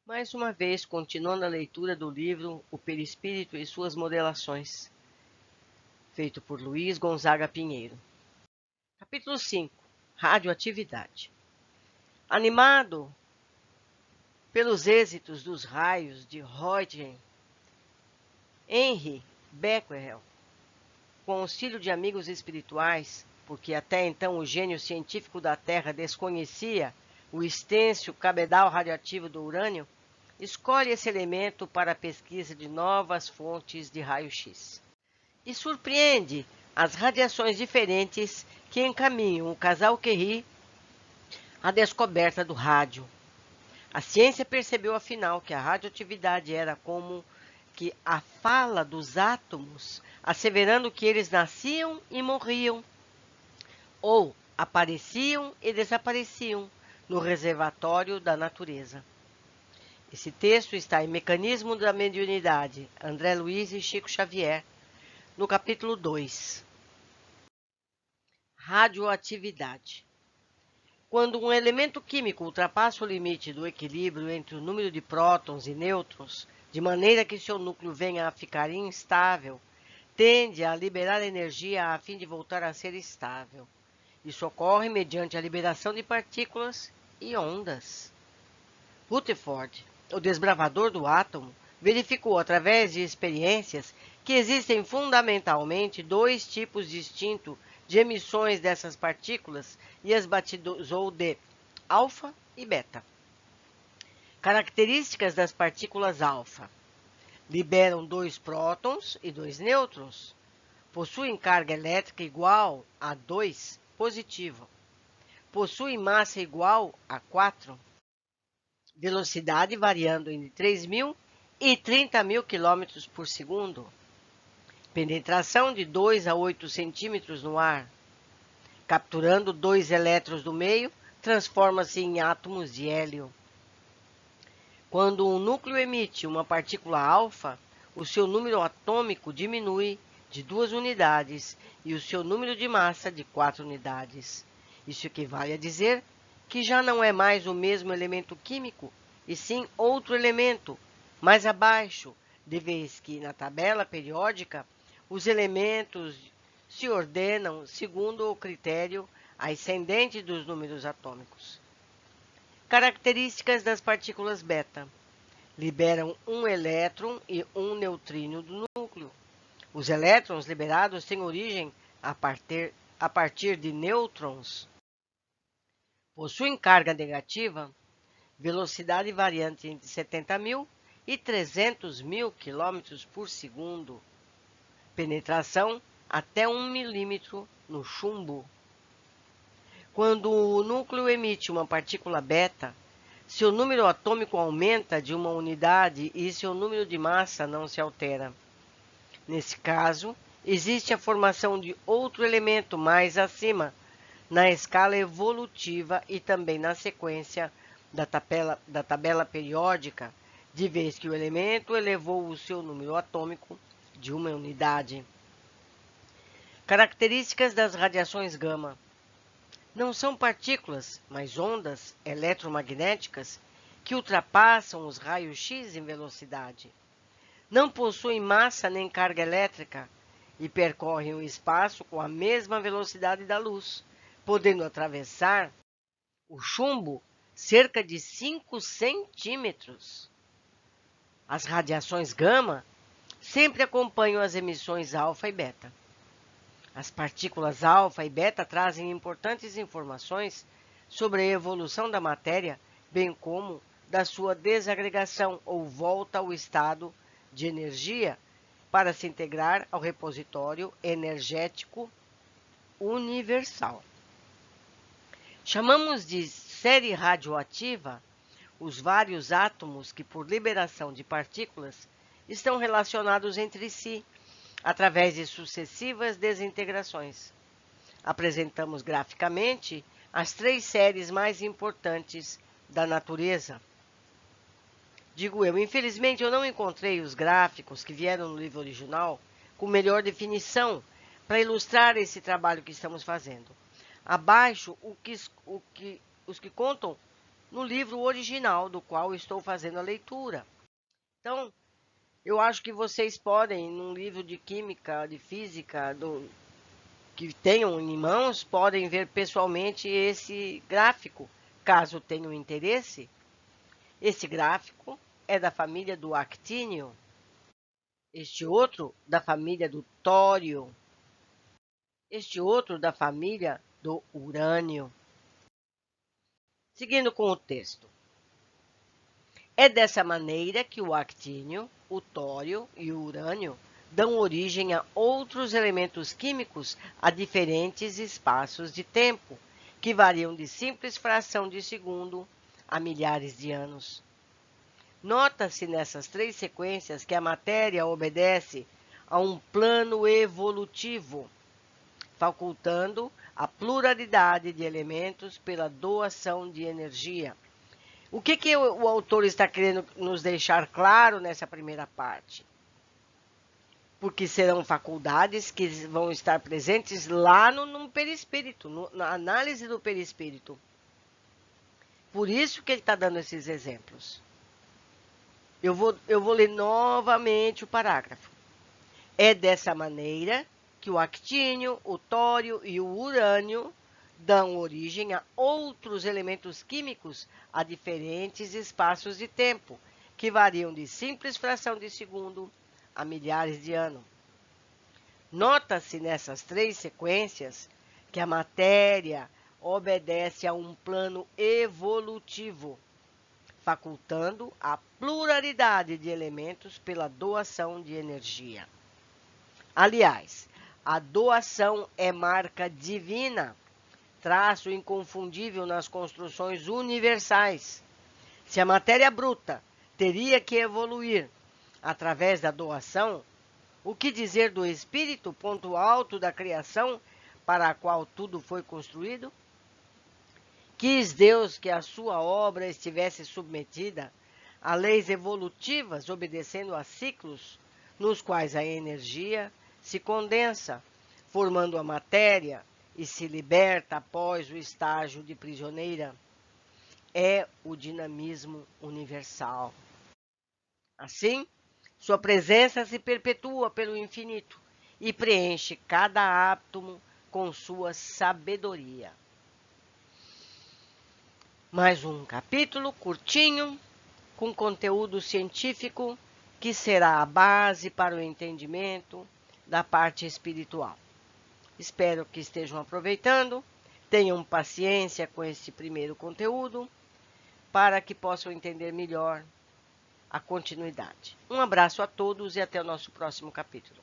Mais uma vez, continuando a leitura do livro O Perispírito e Suas Modelações, feito por Luiz Gonzaga Pinheiro. Capítulo 5. Radioatividade. Animado pelos êxitos dos raios de Röntgen, Henri Becquerel, com auxílio de amigos espirituais, porque até então o gênio científico da Terra desconhecia o extenso cabedal radioativo do urânio, escolhe esse elemento para a pesquisa de novas fontes de raio-x. E surpreende as radiações diferentes que encaminham o casal Curie à descoberta do rádio. A ciência percebeu afinal que a radioatividade era como que a fala dos átomos, asseverando que eles nasciam e morriam, ou apareciam e desapareciam no reservatório da natureza. Esse texto está em Mecanismo da Mediunidade, André Luiz e Chico Xavier, no capítulo 2. Radioatividade. Quando um elemento químico ultrapassa o limite do equilíbrio entre o número de prótons e nêutrons, de maneira que seu núcleo venha a ficar instável, tende a liberar energia a fim de voltar a ser estável. Isso ocorre mediante a liberação de partículas e ondas. Rutherford, o desbravador do átomo, verificou através de experiências que existem fundamentalmente dois tipos distintos de emissões dessas partículas e as batizou de alfa e beta. Características das partículas alfa: liberam 2 prótons e 2 nêutrons, possuem carga elétrica igual a 2 positivo, possuem massa igual a 4, velocidade variando entre 3.000 e 30.000 km por segundo, penetração de 2 a 8 centímetros no ar, capturando 2 elétrons do meio, transforma-se em átomos de hélio. Quando um núcleo emite uma partícula alfa, o seu número atômico diminui de 2 unidades e o seu número de massa de 4 unidades. Isso equivale a dizer que já não é mais o mesmo elemento químico, e sim outro elemento, mais abaixo, de vez que, na tabela periódica, os elementos se ordenam segundo o critério ascendente dos números atômicos. Características das partículas beta: liberam um elétron e um neutrino do núcleo. Os elétrons liberados têm origem a partir de nêutrons. Possuem carga negativa, velocidade variante entre 70.000 e 300.000 km por segundo, penetração até 1 milímetro no chumbo. Quando o núcleo emite uma partícula beta, seu número atômico aumenta de uma unidade e seu número de massa não se altera. Nesse caso, existe a formação de outro elemento mais acima, na escala evolutiva e também na sequência da tabela periódica, de vez que o elemento elevou o seu número atômico de uma unidade. Características das radiações gama: não são partículas, mas ondas eletromagnéticas que ultrapassam os raios-x em velocidade. Não possuem massa nem carga elétrica e percorrem o espaço com a mesma velocidade da luz, podendo atravessar o chumbo cerca de 5 centímetros. As radiações gama sempre acompanham as emissões alfa e beta. As partículas alfa e beta trazem importantes informações sobre a evolução da matéria, bem como da sua desagregação ou volta ao estado de energia para se integrar ao repositório energético universal. Chamamos de série radioativa os vários átomos que, por liberação de partículas, estão relacionados entre si através de sucessivas desintegrações. Apresentamos graficamente as 3 séries mais importantes da natureza. Digo eu, infelizmente eu não encontrei os gráficos que vieram no livro original com melhor definição para ilustrar esse trabalho que estamos fazendo. Abaixo, os que contam no livro original do qual estou fazendo a leitura. Então, eu acho que vocês podem, num livro de química, de física, que tenham em mãos, podem ver pessoalmente esse gráfico, caso tenham interesse. Esse gráfico é da família do actínio, este outro da família do tório, este outro da família do urânio. Seguindo com o texto. É dessa maneira que o actínio, o tório e o urânio dão origem a outros elementos químicos a diferentes espaços de tempo, que variam de simples fração de segundo a milhares de anos. Nota-se nessas três sequências que a matéria obedece a um plano evolutivo, facultando a pluralidade de elementos pela doação de energia. O que o autor está querendo nos deixar claro nessa primeira parte? Porque serão faculdades que vão estar presentes lá no perispírito, na análise do perispírito. Por isso que ele está dando esses exemplos. Eu vou ler novamente o parágrafo. É dessa maneira que o actínio, o tório e o urânio dão origem a outros elementos químicos a diferentes espaços de tempo, que variam de simples fração de segundo a milhares de anos. Nota-se nessas três sequências que a matéria obedece a um plano evolutivo, facultando a pluralidade de elementos pela doação de energia. Aliás, a doação é marca divina, traço inconfundível nas construções universais. Se a matéria bruta teria que evoluir através da doação, o que dizer do espírito, ponto alto da criação para a qual tudo foi construído? Quis Deus que a sua obra estivesse submetida a leis evolutivas, obedecendo a ciclos nos quais a energia se condensa, formando a matéria e se liberta após o estágio de prisioneira. É o dinamismo universal. Assim, sua presença se perpetua pelo infinito e preenche cada átomo com sua sabedoria. Mais um capítulo curtinho, com conteúdo científico, que será a base para o entendimento da parte espiritual. Espero que estejam aproveitando, tenham paciência com esse primeiro conteúdo, para que possam entender melhor a continuidade. Um abraço a todos e até o nosso próximo capítulo.